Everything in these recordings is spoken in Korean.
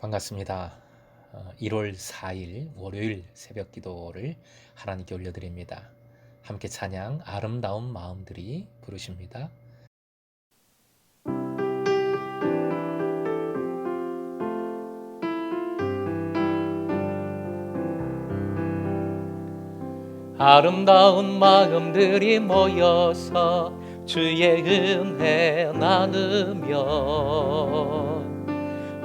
반갑습니다. 1월 4일 월요일 새벽 기도를 하나님께 올려드립니다. 함께 찬양 아름다운 마음들이 부르십니다. 아름다운 마음들이 모여서 주의 은혜 나누며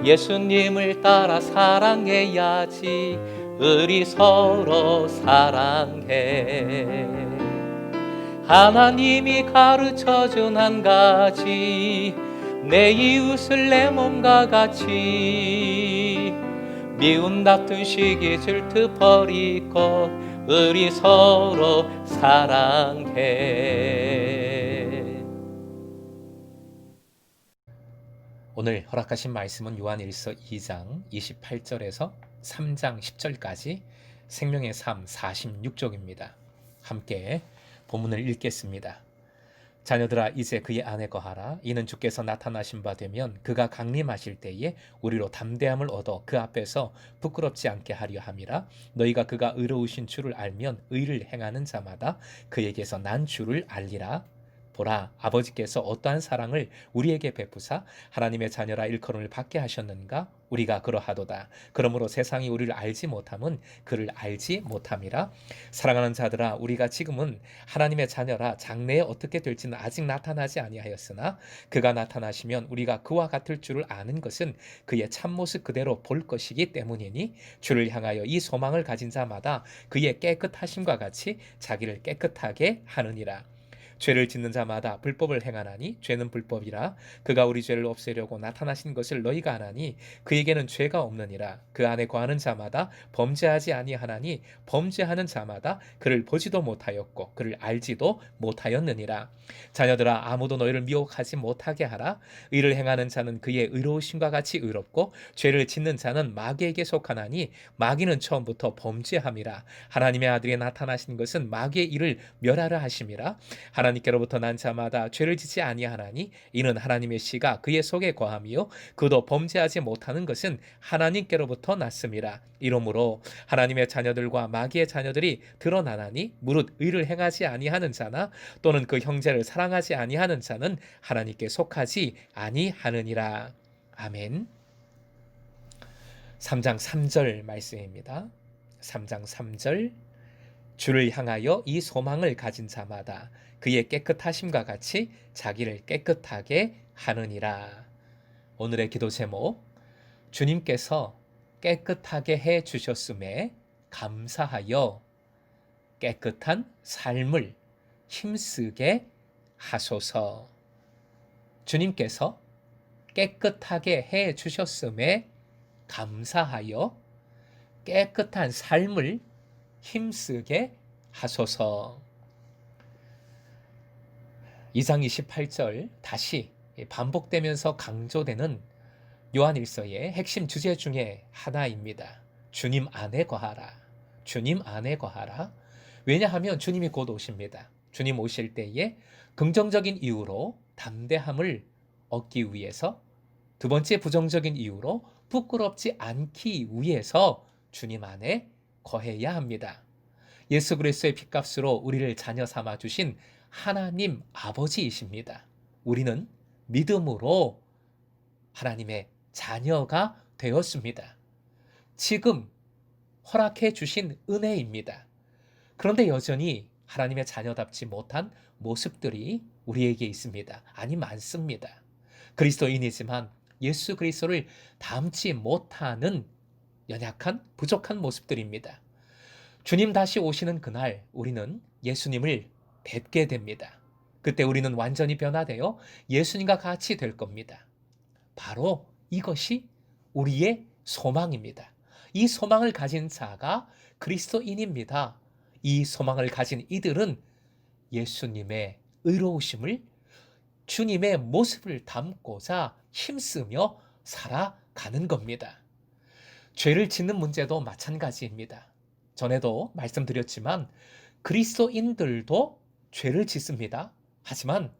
예수님을 따라 사랑해야지. 우리 서로 사랑해. 하나님이 가르쳐준 한 가지, 내 이웃을 내 몸과 같이. 미운 다툰 시기 질투 버리고 우리 서로 사랑해. 오늘 허락하신 말씀은 요한일서 2장 28절에서 3장 10절까지 생명의 삶 46쪽입니다. 함께 본문을 읽겠습니다. 자녀들아, 이제 그의 안에 거하라. 이는 주께서 나타나신 바 되면 그가 강림하실 때에 우리로 담대함을 얻어 그 앞에서 부끄럽지 않게 하려 함이라. 너희가 그가 의로우신 주를 알면 의를 행하는 자마다 그에게서 난 주를 알리라. 보라, 아버지께서 어떠한 사랑을 우리에게 베푸사 하나님의 자녀라 일컬음을 받게 하셨는가? 우리가 그러하도다. 그러므로 세상이 우리를 알지 못함은 그를 알지 못함이라. 사랑하는 자들아, 우리가 지금은 하나님의 자녀라 장래에 어떻게 될지는 아직 나타나지 아니하였으나 그가 나타나시면 우리가 그와 같을 줄을 아는 것은 그의 참모습 그대로 볼 것이기 때문이니 주를 향하여 이 소망을 가진 자마다 그의 깨끗하심과 같이 자기를 깨끗하게 하느니라. 죄를 짓는 자마다 불법을 행하나니 죄는 불법이라. 그가 우리 죄를 없애려고 나타나신 것을 너희가 아나니 그에게는 죄가 없느니라. 그 안에 거하는 자마다 범죄하지 아니하나니 범죄하는 자마다 그를 보지도 못하였고 그를 알지도 못하였느니라. 자녀들아, 아무도 너희를 미혹하지 못하게 하라. 의를 행하는 자는 그의 의로우심과 같이 의롭고 죄를 짓는 자는 마귀에게 속하나니 마귀는 처음부터 범죄함이라. 하나님의 아들이 나타나신 것은 마귀의 일을 멸하려 하심이라. 하나님께로부터 난 자마다 죄를 짓지 아니하나니 이는 하나님의 씨가 그의 속에 거함이요 그도 범죄하지 못하는 것은 하나님께로부터 났음이라. 이러므로 하나님의 자녀들과 마귀의 자녀들이 드러나나니 무릇 의를 행하지 아니하는 자나 또는 그 형제를 사랑하지 아니하는 자는 하나님께 속하지 아니하느니라. 아멘. 3장 3절 말씀입니다. 3장 3절 주를 향하여 이 소망을 가진 자마다 그의 깨끗하심과 같이 자기를 깨끗하게 하느니라. 오늘의 기도 제목, 주님께서 깨끗하게 해 주셨음에 감사하여 깨끗한 삶을 힘쓰게 하소서. 주님께서 깨끗하게 해 주셨음에 감사하여 깨끗한 삶을 힘쓰게 하소서. 2장 28절 다시 반복되면서 강조되는 요한일서의 핵심 주제 중에 하나입니다. 주님 안에 거하라. 주님 안에 거하라. 왜냐하면 주님이 곧 오십니다. 주님 오실 때에 긍정적인 이유로 담대함을 얻기 위해서, 두 번째 부정적인 이유로 부끄럽지 않기 위해서 주님 안에 거해야 합니다. 예수 그리스도의 핏값으로 우리를 자녀 삼아 주신 하나님 아버지이십니다. 우리는 믿음으로 하나님의 자녀가 되었습니다. 지금 허락해 주신 은혜입니다. 그런데 여전히 하나님의 자녀답지 못한 모습들이 우리에게 있습니다. 아니, 많습니다. 그리스도인이지만 예수 그리스도를 닮지 못하는 연약한 부족한 모습들입니다. 주님 다시 오시는 그날 우리는 예수님을 뵙게 됩니다. 그때 우리는 완전히 변화되어 예수님과 같이 될 겁니다. 바로 이것이 우리의 소망입니다. 이 소망을 가진 자가 그리스도인입니다. 이 소망을 가진 이들은 예수님의 의로우심을, 주님의 모습을 담고자 힘쓰며 살아가는 겁니다. 죄를 짓는 문제도 마찬가지입니다. 전에도 말씀드렸지만 그리스도인들도 죄를 짓습니다. 하지만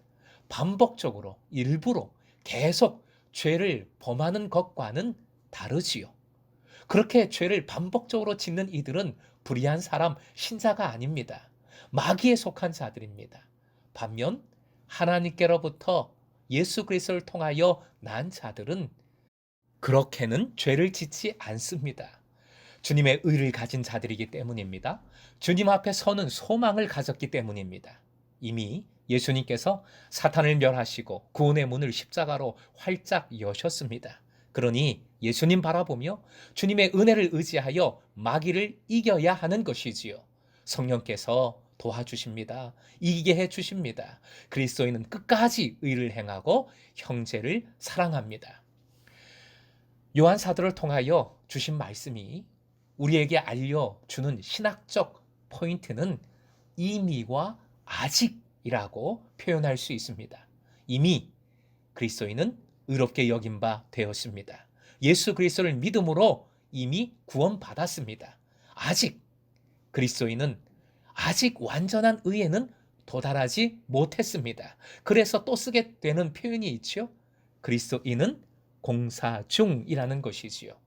반복적으로 일부러 계속 죄를 범하는 것과는 다르지요. 그렇게 죄를 반복적으로 짓는 이들은 불의한 사람, 신자가 아닙니다. 마귀에 속한 자들입니다. 반면 하나님께로부터 예수 그리스도를 통하여 난 자들은 그렇게는 죄를 짓지 않습니다. 주님의 의를 가진 자들이기 때문입니다. 주님 앞에 서는 소망을 가졌기 때문입니다. 이미 예수님께서 사탄을 멸하시고 구원의 문을 십자가로 활짝 여셨습니다. 그러니 예수님 바라보며 주님의 은혜를 의지하여 마귀를 이겨야 하는 것이지요. 성령께서 도와주십니다. 이기게 해 주십니다. 그리스도인은 끝까지 의를 행하고 형제를 사랑합니다. 요한 사도를 통하여 주신 말씀이 우리에게 알려주는 신학적 포인트는 이미와 아직이라고 표현할 수 있습니다. 이미 그리스도인은 의롭게 여긴 바 되었습니다. 예수 그리스도를 믿음으로 이미 구원받았습니다. 아직 그리스도인은 아직 완전한 의에는 도달하지 못했습니다. 그래서 또 쓰게 되는 표현이 있죠. 그리스도인은 공사 중이라는 것이지요.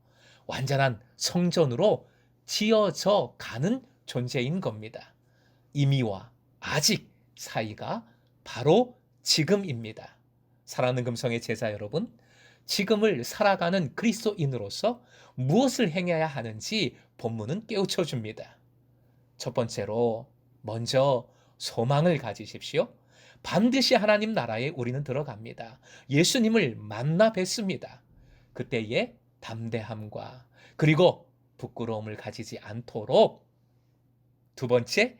완전한 성전으로 지어져 가는 존재인 겁니다. 이미와 아직 사이가 바로 지금입니다. 사랑하는 금성의 제자 여러분, 지금을 살아가는 그리스도인으로서 무엇을 행해야 하는지 본문은 깨우쳐 줍니다. 첫 번째로 먼저 소망을 가지십시오. 반드시 하나님 나라에 우리는 들어갑니다. 예수님을 만나 뵙습니다. 그때의 담대함과 그리고 부끄러움을 가지지 않도록 두 번째,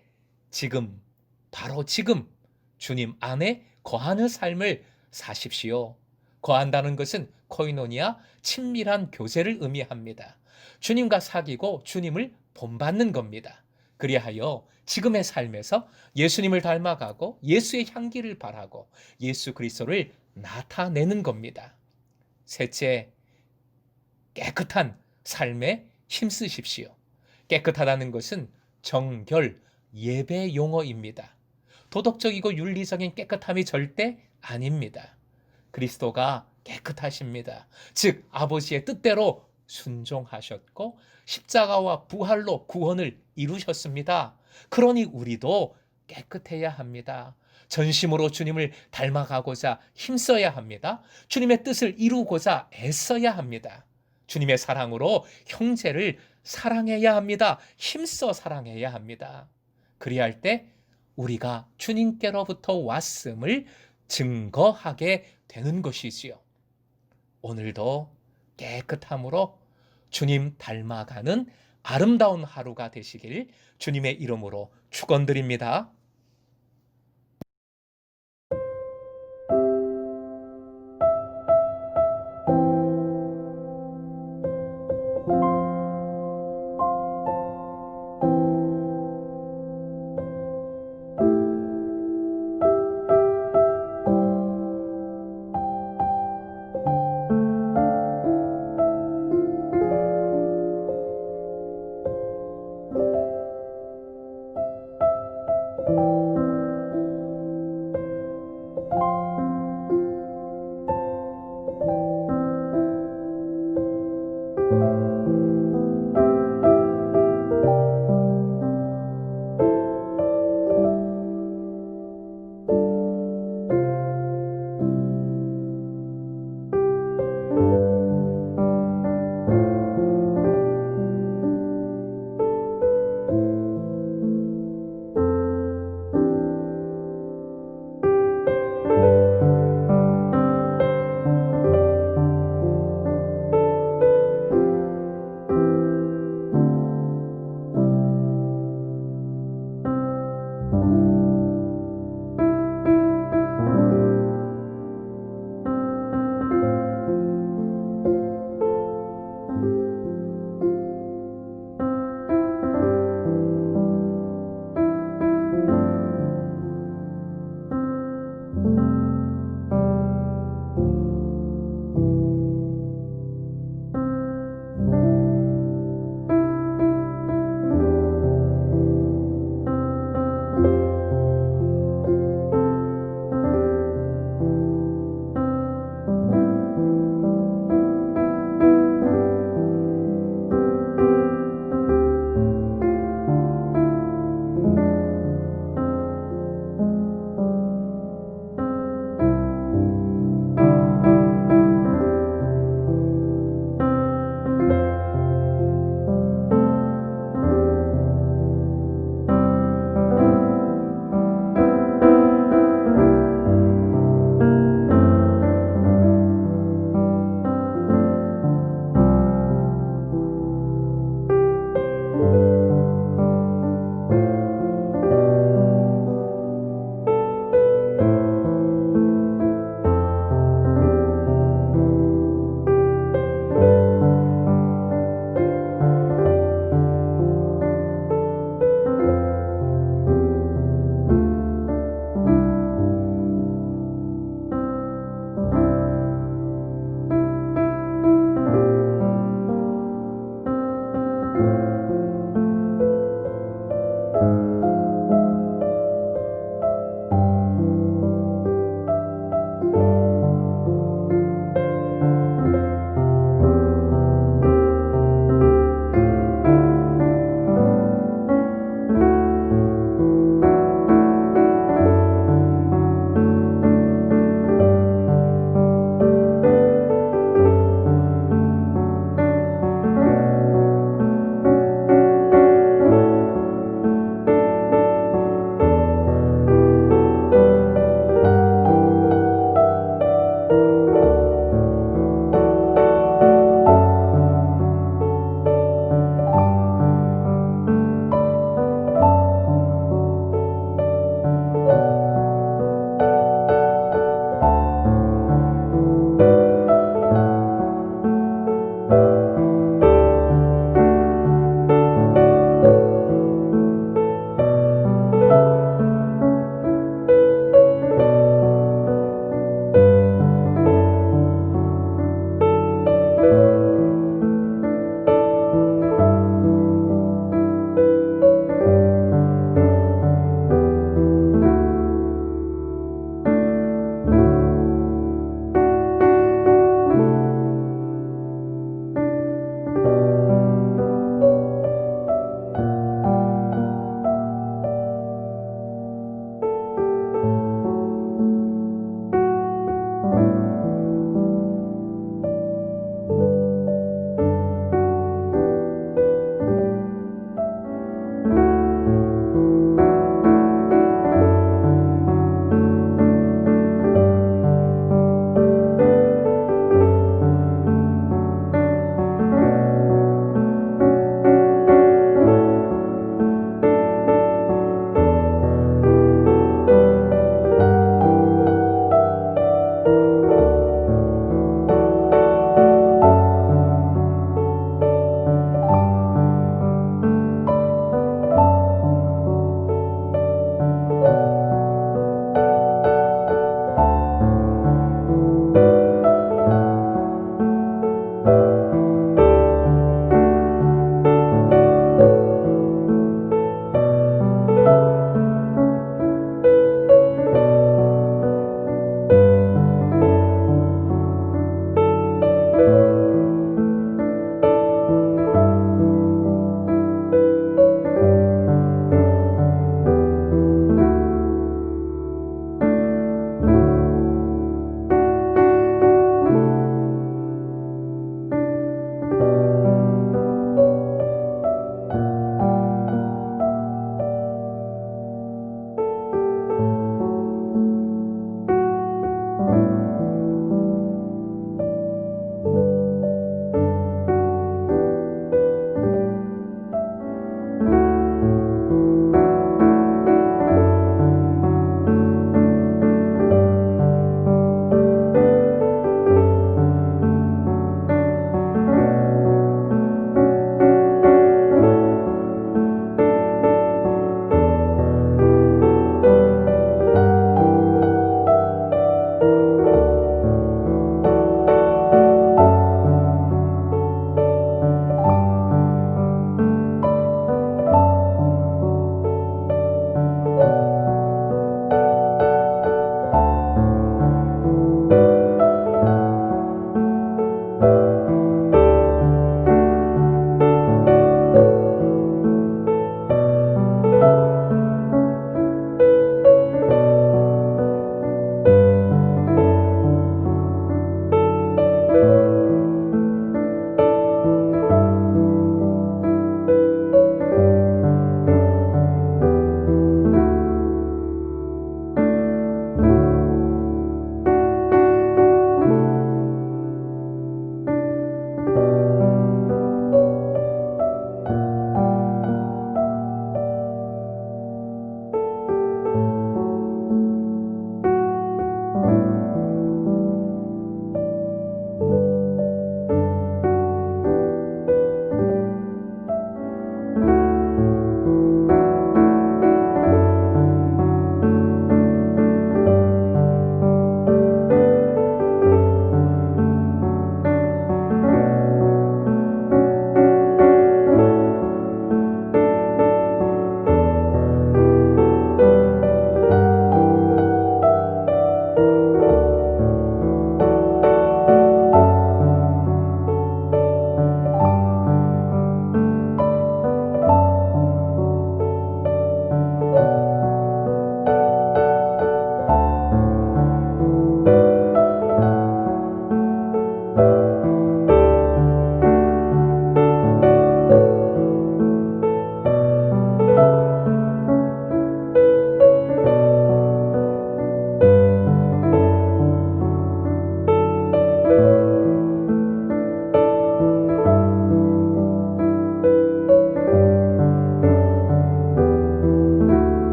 지금, 바로 지금 주님 안에 거하는 삶을 사십시오. 거한다는 것은 코이노니아, 친밀한 교제를 의미합니다. 주님과 사귀고 주님을 본받는 겁니다. 그리하여 지금의 삶에서 예수님을 닮아가고 예수의 향기를 바라고 예수 그리스도를 나타내는 겁니다. 셋째, 깨끗한 삶에 힘쓰십시오. 깨끗하다는 것은 정결, 예배 용어입니다. 도덕적이고 윤리적인 깨끗함이 절대 아닙니다. 그리스도가 깨끗하십니다. 즉 아버지의 뜻대로 순종하셨고 십자가와 부활로 구원을 이루셨습니다. 그러니 우리도 깨끗해야 합니다. 전심으로 주님을 닮아가고자 힘써야 합니다. 주님의 뜻을 이루고자 애써야 합니다. 주님의 사랑으로 형제를 사랑해야 합니다. 힘써 사랑해야 합니다. 그리할 때 우리가 주님께로부터 왔음을 증거하게 되는 것이지요. 오늘도 깨끗함으로 주님 닮아가는 아름다운 하루가 되시길 주님의 이름으로 축원드립니다.